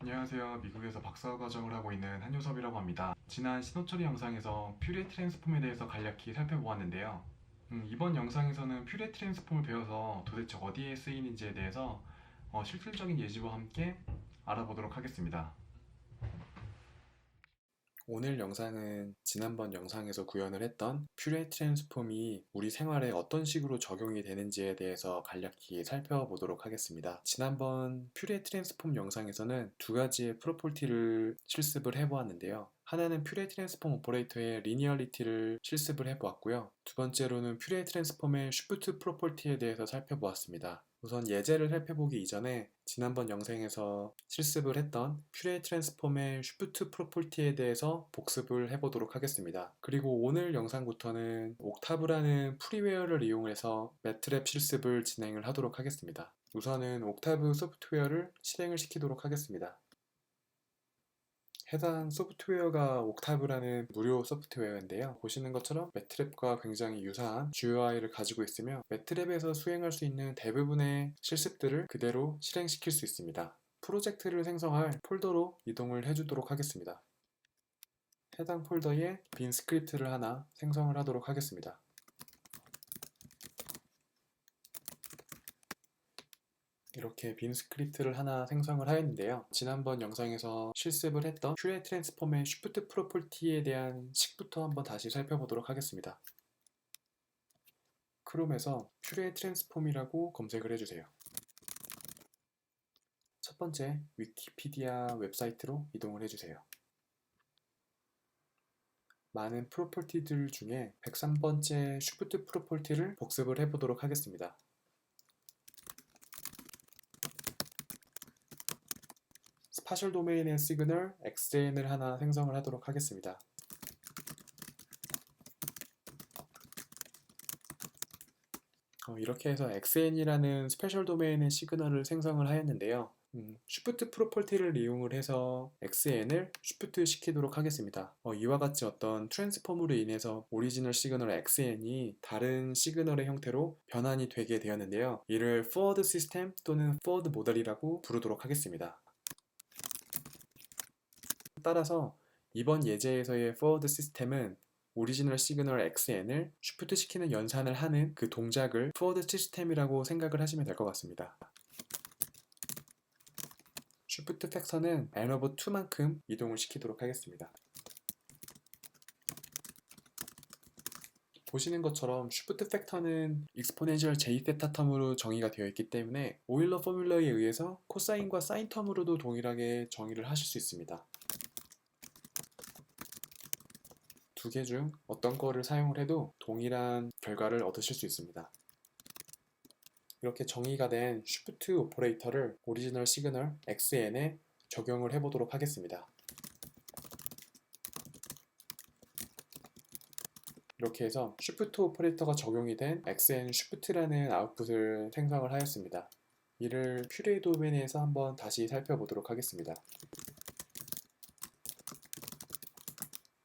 안녕하세요. 미국에서 박사 과정을 하고 있는 한효섭이라고 합니다. 지난 신호처리 영상에서 퓨리에 트랜스폼에 대해서 간략히 살펴보았는데요. 이번 영상에서는 퓨리에 트랜스폼을 배워서 도대체 어디에 쓰이는지에 대해서 실질적인 예시와 함께 알아보도록 하겠습니다. 오늘 영상은 지난번 영상에서 구현을 했던 퓨리에 트랜스폼이 우리 생활에 어떤 식으로 적용이 되는지에 대해서 간략히 살펴보도록 하겠습니다. 지난번 퓨리에 트랜스폼 영상에서는 두 가지의 프로퍼티를 실습을 해보았는데요. 하나는 퓨리에 트랜스폼 오퍼레이터의 리니어리티를 실습을 해보았고요. 두 번째로는 퓨리에 트랜스폼의 쉬프트 프로퍼티에 대해서 살펴보았습니다. 우선 예제를 살펴보기 이전에 지난번 영상에서 실습을 했던 퓨리에 트랜스폼의 쉬프트 프로퍼티에 대해서 복습을 해보도록 하겠습니다. 그리고 오늘 영상부터는 옥타브라는 프리웨어를 이용해서 매트랩 실습을 진행을 하도록 하겠습니다. 우선은 옥타브 소프트웨어를 실행을 시키도록 하겠습니다. 해당 소프트웨어가 옥타브라는 무료 소프트웨어인데요. 보시는 것처럼 매트랩과 굉장히 유사한 GUI를 가지고 있으며 매트랩에서 수행할 수 있는 대부분의 실습들을 그대로 실행시킬 수 있습니다. 프로젝트를 생성할 폴더로 이동을 해주도록 하겠습니다. 해당 폴더에 빈 스크립트를 하나 생성을 하도록 하겠습니다. 이렇게 빈 스크립트를 하나 생성을 하였는데요. 지난번 영상에서 실습을 했던 퓨리에 트랜스폼의 쉬프트 프로퍼티에 대한 식부터 한번 다시 살펴보도록 하겠습니다. 크롬에서 퓨리에 트랜스폼이라고 검색을 해주세요. 첫 번째 위키피디아 웹사이트로 이동을 해주세요. 많은 프로퍼티들 중에 103번째 쉬프트 프로퍼티를 복습을 해보도록 하겠습니다. 스파셜 도메인의 시그널 XN을 하나 생성을 하도록 하겠습니다. 이렇게 해서 XN이라는 스페셜 도메인의 시그널을 생성을 하였는데요. 쉬프트 프로퍼티를 이용을 해서 XN을 쉬프트 시키도록 하겠습니다. 이와 같이 어떤 트랜스폼으로 인해서 오리지널 시그널 XN이 다른 시그널의 형태로 변환이 되게 되었는데요. 이를 forward 시스템 또는 forward 모델이라고 부르도록 하겠습니다. 따라서 이번 예제에서의 forward 시스템은 오리지널 시그널 XN을 쉬프트 시키는 연산을 하는 그 동작을 forward 시스템이라고 생각을 하시면 될 것 같습니다. 쉬프트 팩터는 n over 2만큼 이동을 시키도록 하겠습니다. 보시는 것처럼 쉬프트 팩터는 익스포넨셜 J세타 텀으로 정의가 되어 있기 때문에 오일러 포뮬러에 의해서 코사인과 사인 텀으로도 동일하게 정의를 하실 수 있습니다. 두 개 중 어떤 거를 사용을 해도 동일한 결과를 얻으실 수 있습니다. 이렇게 정의가 된 쉬프트 오퍼레이터를 오리지널 시그널 XN에 적용을 해보도록 하겠습니다. 이렇게 해서 쉬프트 오퍼레이터가 적용이 된 XN 쉬프트라는 아웃풋을 생성을 하였습니다. 이를 퓨리에 도메인에서 한번 다시 살펴보도록 하겠습니다.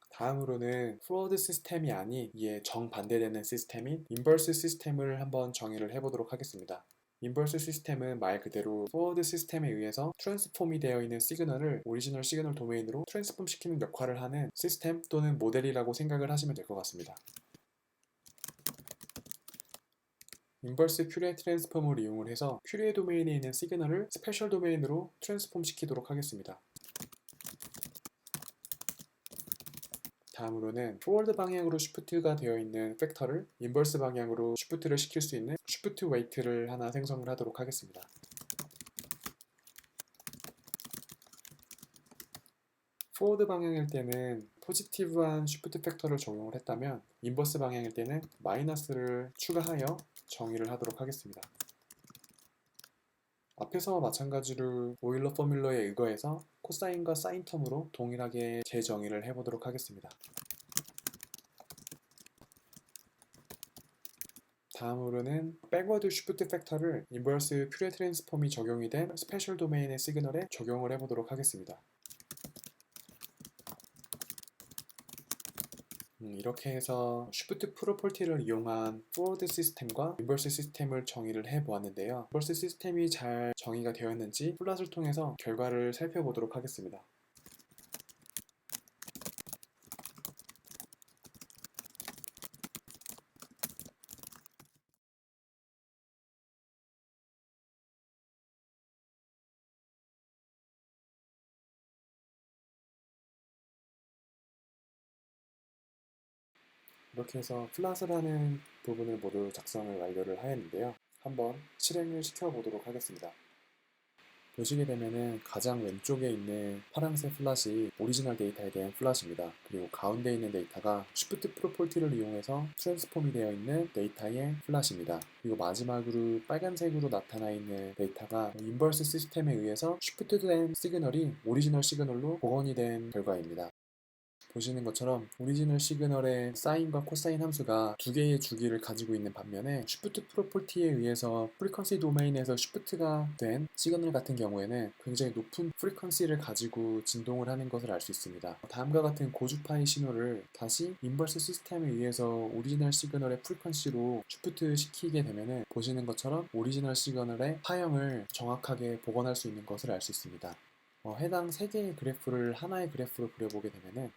다음으로는 forward 시스템이 아닌 이에 정반대되는 시스템인 inverse 시스템을 한번 정의를 해보도록 하겠습니다. 인버스 시스템은 말 그대로 forward 시스템에 의해서 트랜스폼이 되어 있는 시그널을 오리지널 시그널 도메인으로 트랜스폼 시키는 역할을 하는 시스템 또는 모델이라고 생각을 하시면 될 것 같습니다. 인버스 퓨리에 트랜스폼을 이용을 해서 퓨리에 도메인에 있는 시그널을 스페셜 도메인으로 트랜스폼 시키도록 하겠습니다. 다음으로는 forward 방향으로 쉬프트가 되어 있는 팩터를 인버스 방향으로 쉬프트를 시킬 수 있는 쉬프트 웨이트를 하나 생성을 하도록 하겠습니다. forward 방향일 때는 포지티브한 쉬프트 팩터를 적용을 했다면 인버스 방향일 때는 마이너스를 추가하여 정의를 하도록 하겠습니다. 앞에서와 마찬가지로 오일러 포뮬러에 의거해서 코사인과 사인 텀으로 동일하게 재정의를 해보도록 하겠습니다. 다음으로는 백워드 쉬프트 팩터를 인버스 퓨리에 트랜스폼이 적용이 된 스페셜 도메인의 시그널에 적용을 해보도록 하겠습니다. 이렇게 해서 쉬프트 프로퍼티를 이용한 포워드 시스템과 인버스 시스템을 정의를 해보았는데요. 인버스 시스템이 잘 정의가 되었는지 플롯을 통해서 결과를 살펴보도록 하겠습니다. 이렇게 해서 플롯을 하는 부분을 모두 작성을 완료를 하였는데요. 한번 실행을 시켜보도록 하겠습니다. 보시게 되면은 가장 왼쪽에 있는 파란색 플랫이 오리지널 데이터에 대한 플랫입니다. 그리고 가운데 있는 데이터가 쉬프트 프로퍼티를 이용해서 트랜스폼이 되어 있는 데이터의 플랫입니다. 그리고 마지막으로 빨간색으로 나타나 있는 데이터가 인버스 시스템에 의해서 쉬프트된 시그널이 오리지널 시그널로 복원이 된 결과입니다. 보시는 것처럼 오리지널 시그널의 사인과 코사인 함수가 두 개의 주기를 가지고 있는 반면에 쉬프트 프로퍼티에 의해서 프리퀀시 도메인에서 쉬프트가 된 시그널 같은 경우에는 굉장히 높은 프리퀀시를 가지고 진동을 하는 것을 알 수 있습니다. 다음과 같은 고주파의 신호를 다시 인버스 시스템에 의해서 오리지널 시그널의 프리퀀시로 쉬프트 시키게 되면은 보시는 것처럼 오리지널 시그널의 파형을 정확하게 복원할 수 있는 것을 알 수 있습니다. 해당 3개의 그래프를 하나의 그래프로 그려보게 되면은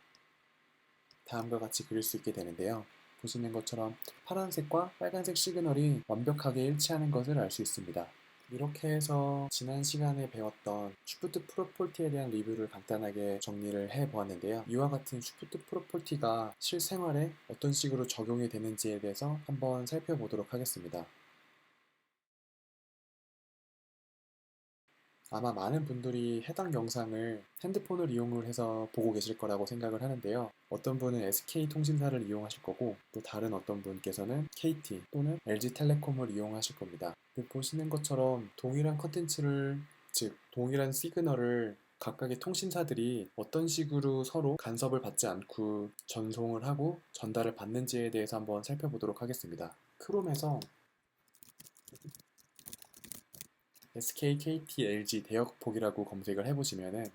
다음과 같이 그릴 수 있게 되는데요. 보시는 것처럼 파란색과 빨간색 시그널이 완벽하게 일치하는 것을 알 수 있습니다. 이렇게 해서 지난 시간에 배웠던 쉬프트 프로퍼티에 대한 리뷰를 간단하게 정리를 해보았는데요. 이와 같은 쉬프트 프로퍼티가 실생활에 어떤 식으로 적용이 되는지에 대해서 한번 살펴보도록 하겠습니다. 아마 많은 분들이 해당 영상을 핸드폰을 이용을 해서 보고 계실 거라고 생각을 하는데요. 어떤 분은 SK통신사를 이용하실 거고 또 다른 어떤 분께서는 KT 또는 LG텔레콤을 이용하실 겁니다. 보시는 것처럼 동일한 컨텐츠를 즉 동일한 시그널을 각각의 통신사들이 어떤 식으로 서로 간섭을 받지 않고 전송을 하고 전달을 받는지에 대해서 한번 살펴보도록 하겠습니다. 크롬에서 SK, KT, LG 대역폭이라고 검색을 해보시면은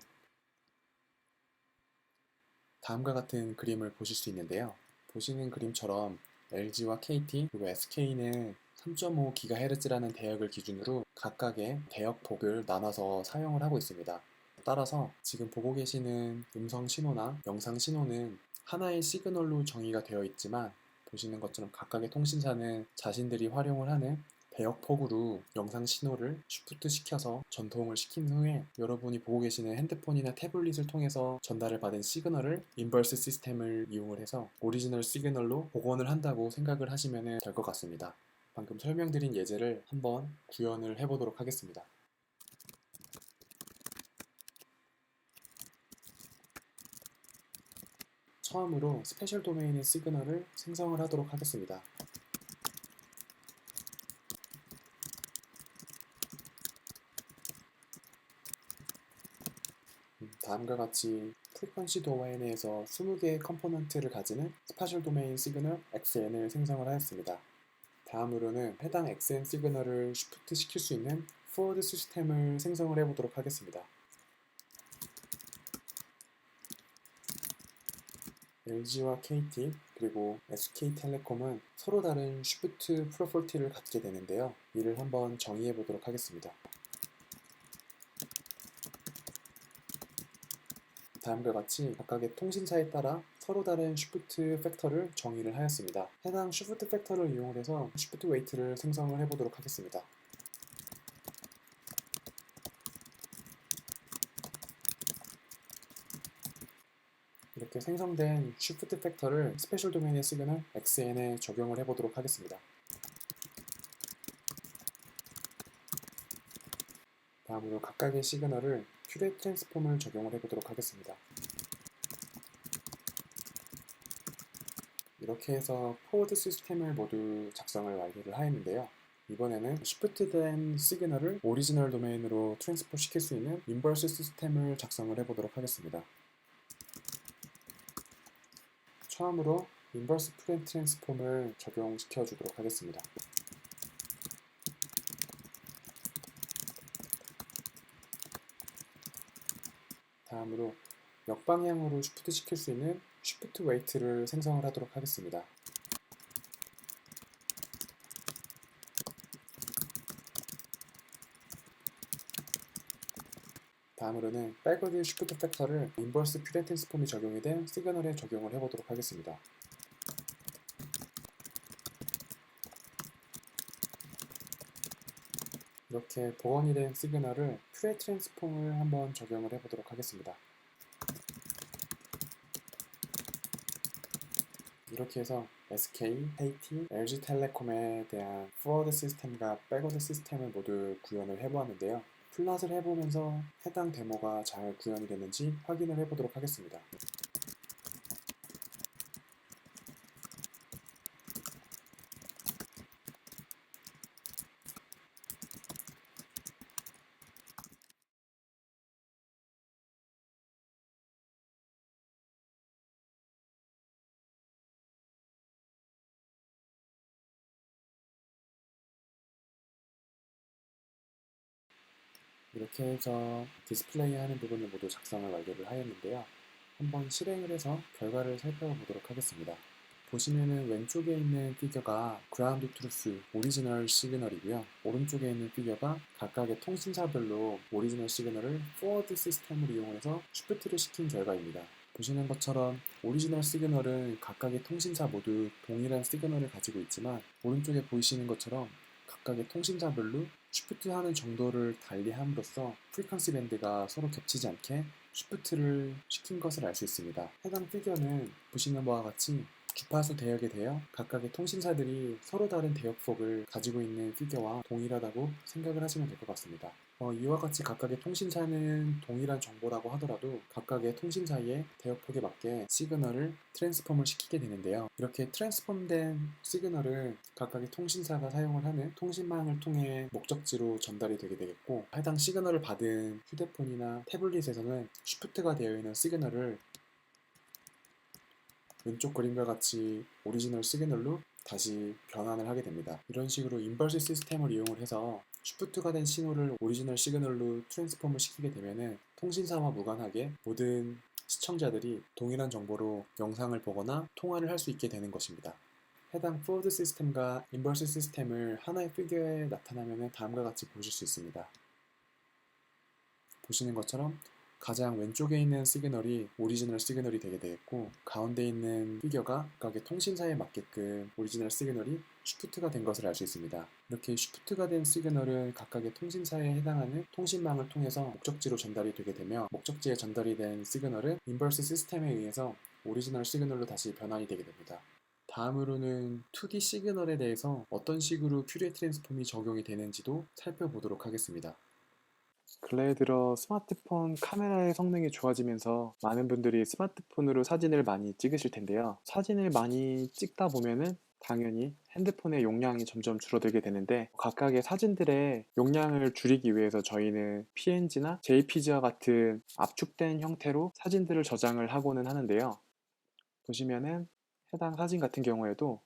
다음과 같은 그림을 보실 수 있는데요. 보시는 그림처럼 LG와 KT 그리고 SK는 3.5GHz라는 대역을 기준으로 각각의 대역폭을 나눠서 사용을 하고 있습니다. 따라서 지금 보고 계시는 음성 신호나 영상 신호는 하나의 시그널로 정의가 되어 있지만 보시는 것처럼 각각의 통신사는 자신들이 활용을 하는 대역폭으로 영상 신호를 슈프트 시켜서 전송을 시킨 후에 여러분이 보고 계시는 핸드폰이나 태블릿을 통해서 전달을 받은 시그널을 인버스 시스템을 이용을 해서 오리지널 시그널로 복원을 한다고 생각을 하시면 될 것 같습니다. 방금 설명드린 예제를 한번 구현을 해보도록 하겠습니다. 처음으로 스페셜 도메인의 시그널을 생성을 하도록 하겠습니다. 다음과 같이 프리퀀시 도메인에서 20개의 컴포넌트를 가지는 스페셜 도메인 시그널 XN을 생성을 하였습니다. 다음으로는 해당 XN 시그널을 쉬프트 시킬 수 있는 포워드 시스템을 생성을 해보도록 하겠습니다. LG와 KT 그리고 SK텔레콤은 서로 다른 쉬프트 프로퍼티를 갖게 되는데요. 이를 한번 정의해 보도록 하겠습니다. 다음과 같이 각각의 통신사에 따라 서로 다른 쉬프트 팩터를 정의를 하였습니다. 해당 쉬프트 팩터를 이용해서 쉬프트 웨이트를 생성을 해보도록 하겠습니다. 이렇게 생성된 쉬프트 팩터를 스페셜 도메인의 시그널 XN에 적용을 해보도록 하겠습니다. 다음으로 각각의 시그널을 퓨레 트랜스폼을 적용을 해보도록 하겠습니다. 이렇게 해서 포워드 시스템을 모두 작성을 완료를 하였는데요. 이번에는 쉬프트된 시그널을 오리지널 도메인으로 트랜스포 시킬 수 있는 인버스 시스템을 작성을 해보도록 하겠습니다. 처음으로 인버스 프렌 트랜스폼을 적용시켜 주도록 하겠습니다. 다음으로 역방향으로 쉬프트 시킬 수 있는 쉬프트 웨이트를 생성을 하도록 하겠습니다. 다음으로는 백워드 쉬프트 팩터를 인버스 퓨레 트랜스폼이 적용이 된 시그널에 적용을 해보도록 하겠습니다. 이렇게 복원이 된 시그널을 퓨레 트랜스폼을 한번 적용을 해보도록 하겠습니다. 이렇게 해서 SK, KT, LG텔레콤에 대한 포워드 시스템과 백워드 시스템을 모두 구현을 해보았는데요. 플랫을 해보면서 해당 데모가 잘 구현이 되는지 확인을 해보도록 하겠습니다. 이렇게 해서 디스플레이 하는 부분을 모두 작성을 완료를 하였는데요. 한번 실행을 해서 결과를 살펴보도록 하겠습니다. 보시면은 왼쪽에 있는 피겨가 그라운드 트루스 오리지널 시그널이고요. 오른쪽에 있는 피겨가 각각의 통신사별로 오리지널 시그널을 포워드 시스템을 이용해서 쉬프트를 시킨 결과입니다. 보시는 것처럼 오리지널 시그널은 각각의 통신사 모두 동일한 시그널을 가지고 있지만 오른쪽에 보이시는 것처럼 각각의 통신사별로 쉬프트하는 정도를 달리함으로써 프리퀀시 밴드가 서로 겹치지 않게 쉬프트를 시킨 것을 알 수 있습니다. 해당 피겨는 보시는 바와 같이 주파수 대역에 대여 각각의 통신사들이 서로 다른 대역폭을 가지고 있는 피겨와 동일하다고 생각을 하시면 될 것 같습니다. 이와 같이 각각의 통신사는 동일한 정보라고 하더라도 각각의 통신사의 대역폭에 맞게 시그널을 트랜스폼을 시키게 되는데요. 이렇게 트랜스폼된 시그널을 각각의 통신사가 사용을 하는 통신망을 통해 목적지로 전달이 되게 되겠고, 해당 시그널을 받은 휴대폰이나 태블릿에서는 쉬프트가 되어 있는 시그널을 왼쪽 그림과 같이 오리지널 시그널로 다시 변환을 하게 됩니다. 이런 식으로 인버스 시스템을 이용을 해서 쉬프트가 된 신호를 오리지널 시그널로 트랜스폼을 시키게 되면은 통신사와 무관하게 모든 시청자들이 동일한 정보로 영상을 보거나 통화를 할 수 있게 되는 것입니다. 해당 포워드 시스템과 인버스 시스템을 하나의 피규어에 나타나면 다음과 같이 보실 수 있습니다. 보시는 것처럼 가장 왼쪽에 있는 시그널이 오리지널 시그널이 되게 되겠고, 가운데 있는 피겨가 각각의 통신사에 맞게끔 오리지널 시그널이 쉬프트가 된 것을 알 수 있습니다. 이렇게 쉬프트가 된 시그널은 각각의 통신사에 해당하는 통신망을 통해서 목적지로 전달이 되게 되며, 목적지에 전달이 된 시그널은 인버스 시스템에 의해서 오리지널 시그널로 다시 변환이 되게 됩니다. 다음으로는 2D 시그널에 대해서 어떤 식으로 퓨리에 트랜스폼이 적용이 되는지도 살펴보도록 하겠습니다. 근래에 들어 스마트폰 카메라의 성능이 좋아지면서 많은 분들이 스마트폰으로 사진을 많이 찍으실 텐데요. 사진을 많이 찍다 보면은 당연히 핸드폰의 용량이 점점 줄어들게 되는데, 각각의 사진들의 용량을 줄이기 위해서 저희는 PNG나 JPG와 같은 압축된 형태로 사진들을 저장을 하고는 하는데요. 보시면은 해당 사진 같은 경우에도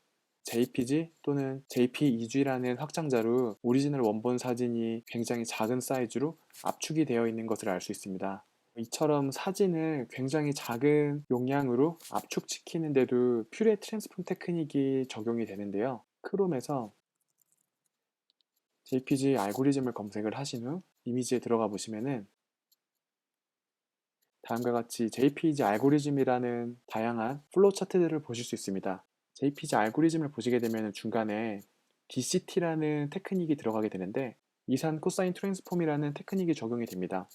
JPG 또는 JPEG라는 확장자로 오리지널 원본 사진이 굉장히 작은 사이즈로 압축이 되어 있는 것을 알 수 있습니다. 이처럼 사진을 굉장히 작은 용량으로 압축시키는데도 퓨리에 트랜스폼 테크닉이 적용이 되는데요. 크롬에서 JPG 알고리즘을 검색을 하신 후 이미지에 들어가 보시면은 다음과 같이 JPG 알고리즘이라는 다양한 플로우 차트들을 보실 수 있습니다. JPG 알고리즘을 보시게 되면 중간에 DCT라는 테크닉이 들어가게 되는데, 이산 코사인 트랜스폼이라는 테크닉이 적용이 됩니다.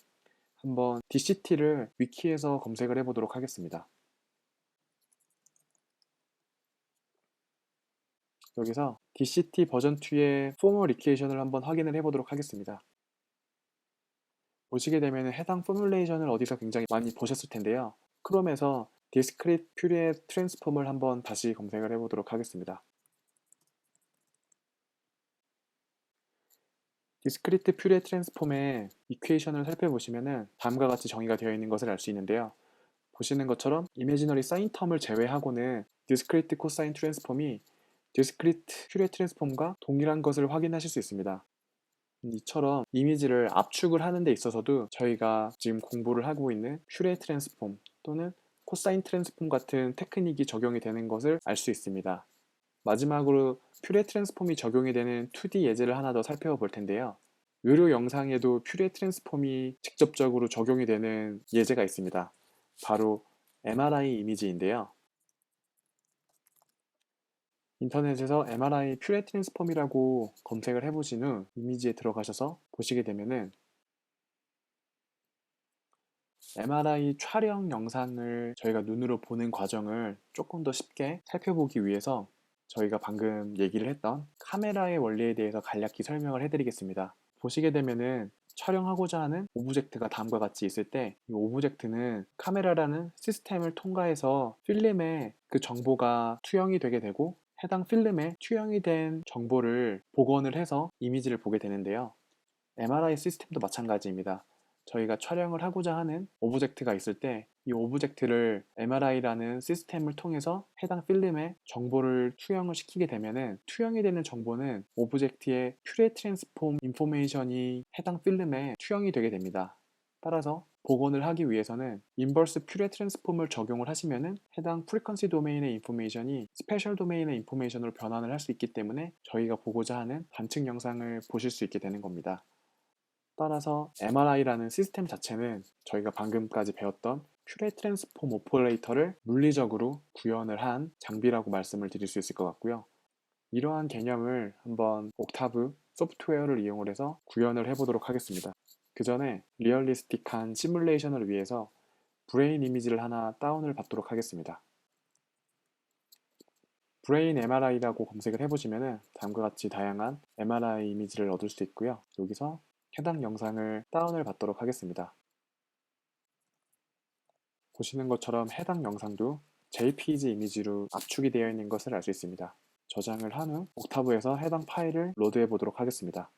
한번 DCT를 위키에서 검색을 해보도록 하겠습니다. 여기서 DCT 버전 2의 포멀 이퀘이션을 한번 확인을 해보도록 하겠습니다. 보시게 되면 해당 포뮬레이션을 어디서 굉장히 많이 보셨을 텐데요. 크롬에서 디스크릿 퓨리에 트랜스폼을 한번 다시 검색을 해보도록 하겠습니다. 디스크리트 퓨리에 트랜스폼의 이퀘이션을 살펴보시면 다음과 같이 정의가 되어 있는 것을 알 수 있는데요. 보시는 것처럼 이미지너리 사인 텀을 제외하고는 디스크리트 코사인 트랜스폼이 디스크리트 퓨리에 트랜스폼과 동일한 것을 확인하실 수 있습니다. 이처럼 이미지를 압축을 하는 데 있어서도 저희가 지금 공부를 하고 있는 퓨리에 트랜스폼 또는 코사인 트랜스폼 같은 테크닉이 적용이 되는 것을 알 수 있습니다. 마지막으로 퓨레 트랜스폼이 적용이 되는 2D 예제를 하나 더 살펴볼 텐데요. 의료 영상에도 퓨레 트랜스폼이 직접적으로 적용이 되는 예제가 있습니다. 바로 MRI 이미지인데요. 인터넷에서 MRI 퓨레 트랜스폼이라고 검색을 해보신 후 이미지에 들어가셔서 보시게 되면은 MRI 촬영 영상을 저희가 눈으로 보는 과정을 조금 더 쉽게 살펴보기 위해서 저희가 방금 얘기를 했던 카메라의 원리에 대해서 간략히 설명을 해드리겠습니다. 보시게 되면은 촬영하고자 하는 오브젝트가 다음과 같이 있을 때 이 오브젝트는 카메라라는 시스템을 통과해서 필름에 그 정보가 투영이 되게 되고 해당 필름에 투영이 된 정보를 복원을 해서 이미지를 보게 되는데요. MRI 시스템도 마찬가지입니다. 저희가 촬영을 하고자 하는 오브젝트가 있을 때 이 오브젝트를 MRI라는 시스템을 통해서 해당 필름에 정보를 투영을 시키게 되면은 투영이 되는 정보는 오브젝트의 퓨레 트랜스폼 인포메이션이 해당 필름에 투영이 되게 됩니다. 따라서 복원을 하기 위해서는 인버스 퓨레 트랜스폼을 적용을 하시면은 해당 프리퀀시 도메인의 인포메이션이 스페셜 도메인의 인포메이션으로 변환을 할 수 있기 때문에 저희가 보고자 하는 관측 영상을 보실 수 있게 되는 겁니다. 따라서 MRI라는 시스템 자체는 저희가 방금까지 배웠던 퓨레 트랜스폼 오퍼레이터를 물리적으로 구현을 한 장비라고 말씀을 드릴 수 있을 것 같고요. 이러한 개념을 한번 옥타브 소프트웨어를 이용을 해서 구현을 해보도록 하겠습니다. 그 전에 리얼리스틱한 시뮬레이션을 위해서 브레인 이미지를 하나 다운을 받도록 하겠습니다. 브레인 MRI라고 검색을 해보시면 다음과 같이 다양한 MRI 이미지를 얻을 수 있고요. 여기서 해당 영상을 다운을 받도록 하겠습니다. 보시는 것처럼 해당 영상도 JPG 이미지로 압축이 되어 있는 것을 알 수 있습니다. 저장을 한 후 옥타브에서 해당 파일을 로드해 보도록 하겠습니다.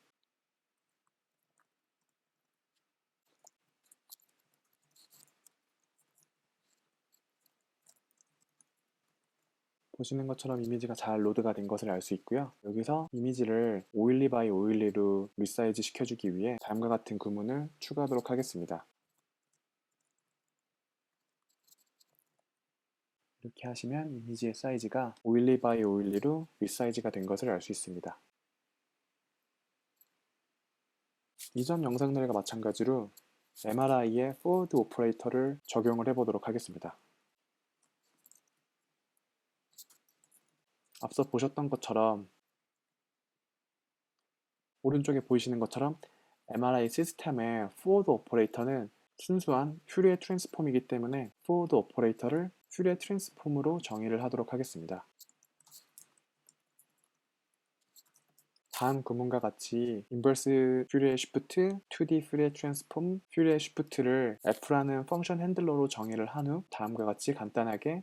보시는 것처럼 이미지가 잘 로드가 된 것을 알 수 있고요. 여기서 이미지를 512x512로 리사이즈 시켜주기 위해 다음과 같은 구문을 추가하도록 하겠습니다. 이렇게 하시면 이미지의 사이즈가 512x512로 리사이즈가 된 것을 알 수 있습니다. 이전 영상들과 마찬가지로 MRI의 포워드 오퍼레이터를 적용을 해보도록 하겠습니다. 앞서 보셨던 것처럼 오른쪽에 보이시는 것처럼 MRI 시스템의 포워드 오퍼레이터는 순수한 퓨리에 트랜스폼이기 때문에 포워드 오퍼레이터를 퓨리에 트랜스폼으로 정의를 하도록 하겠습니다. 다음 구문과 같이 인버스 퓨리에 쉬프트 2D 퓨리에 트랜스폼 퓨리에 쉬프트를 f라는 펑션 핸들러로 정의를 한 후 다음과 같이 간단하게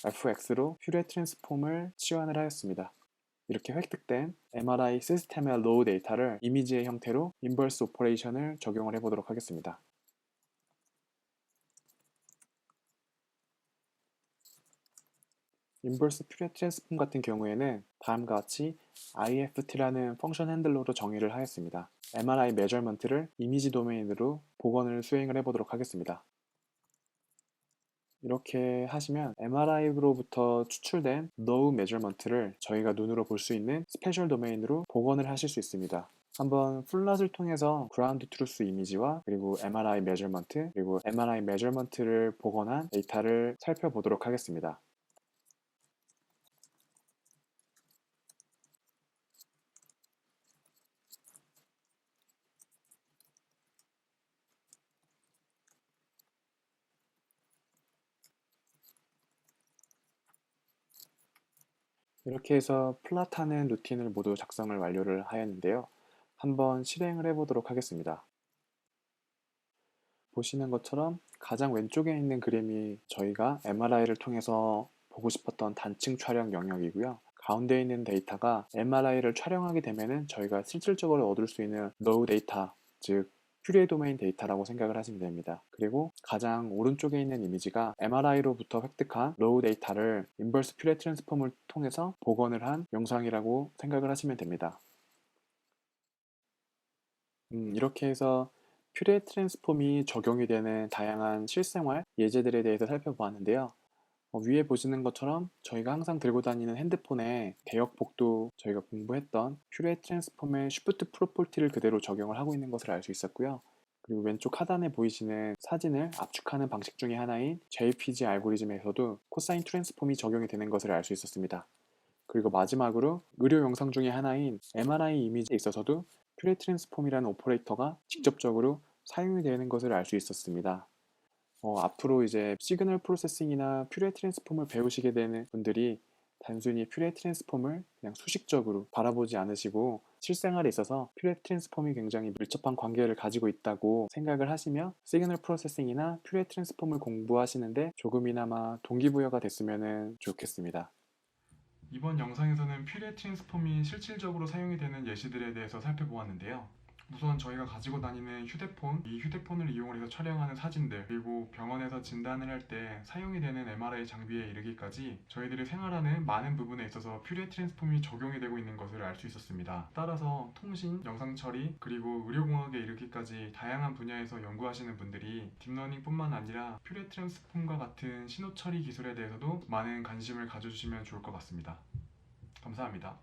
fx로 퓨리에 트랜스폼을 치환을 하였습니다. 이렇게 획득된 MRI 시스템의 로우 데이터를 이미지의 형태로 인버스 오퍼레이션을 적용을 해보도록 하겠습니다. 인버스 퓨리에 트랜스폼 같은 경우에는 다음과 같이 IFT라는 펑션 핸들러로 정의를 하였습니다. MRI 메저먼트를 이미지 도메인으로 복원을 수행을 해보도록 하겠습니다. 이렇게 하시면 MRI로부터 추출된 노우 메저먼트를 저희가 눈으로 볼 수 있는 스페셜 도메인으로 복원을 하실 수 있습니다. 한번 플랫을 통해서 그라운드 트루스 이미지와 그리고 MRI 메저먼트 그리고 MRI 메저먼트를 복원한 데이터를 살펴보도록 하겠습니다. 이렇게 해서 플랫하는 루틴을 모두 작성을 완료를 하였는데요. 한번 실행을 해보도록 하겠습니다. 보시는 것처럼 가장 왼쪽에 있는 그림이 저희가 MRI를 통해서 보고 싶었던 단층 촬영 영역이고요. 가운데 있는 데이터가 MRI를 촬영하게 되면은 저희가 실질적으로 얻을 수 있는 로우 데이터, 즉 퓨리에 도메인 데이터라고 생각을 하시면 됩니다. 그리고 가장 오른쪽에 있는 이미지가 MRI로부터 획득한 로우 데이터를 인버스 퓨리에 트랜스폼을 통해서 복원을 한 영상이라고 생각을 하시면 됩니다. 이렇게 해서 퓨리에 트랜스폼이 적용이 되는 다양한 실생활 예제들에 대해서 살펴보았는데요. 위에 보시는 것처럼 저희가 항상 들고 다니는 핸드폰의 대역폭도 저희가 공부했던 퓨리에 트랜스폼의 슈프트 프로퍼티를 그대로 적용을 하고 있는 것을 알 수 있었고요. 그리고 왼쪽 하단에 보이시는 사진을 압축하는 방식 중에 하나인 JPG 알고리즘에서도 코사인 트랜스폼이 적용이 되는 것을 알 수 있었습니다. 그리고 마지막으로 의료 영상 중에 하나인 MRI 이미지에 있어서도 퓨리에 트랜스폼이라는 오퍼레이터가 직접적으로 사용이 되는 것을 알 수 있었습니다. 앞으로 이제 시그널 프로세싱이나 퓨리에 트랜스폼을 배우시게 되는 분들이 단순히 퓨리에 트랜스폼을 그냥 수식적으로 바라보지 않으시고 실생활에 있어서 퓨리에 트랜스폼이 굉장히 밀접한 관계를 가지고 있다고 생각을 하시며 시그널 프로세싱이나 퓨리에 트랜스폼을 공부하시는데 조금이나마 동기부여가 됐으면 좋겠습니다. 이번 영상에서는 퓨리에 트랜스폼이 실질적으로 사용이 되는 예시들에 대해서 살펴보았는데요. 우선 저희가 가지고 다니는 휴대폰, 이 휴대폰을 이용해서 촬영하는 사진들, 그리고 병원에서 진단을 할 때 사용이 되는 MRI 장비에 이르기까지 저희들이 생활하는 많은 부분에 있어서 퓨리에 트랜스폼이 적용이 되고 있는 것을 알 수 있었습니다. 따라서 통신, 영상 처리, 그리고 의료공학에 이르기까지 다양한 분야에서 연구하시는 분들이 딥러닝뿐만 아니라 퓨리에 트랜스폼과 같은 신호 처리 기술에 대해서도 많은 관심을 가져주시면 좋을 것 같습니다. 감사합니다.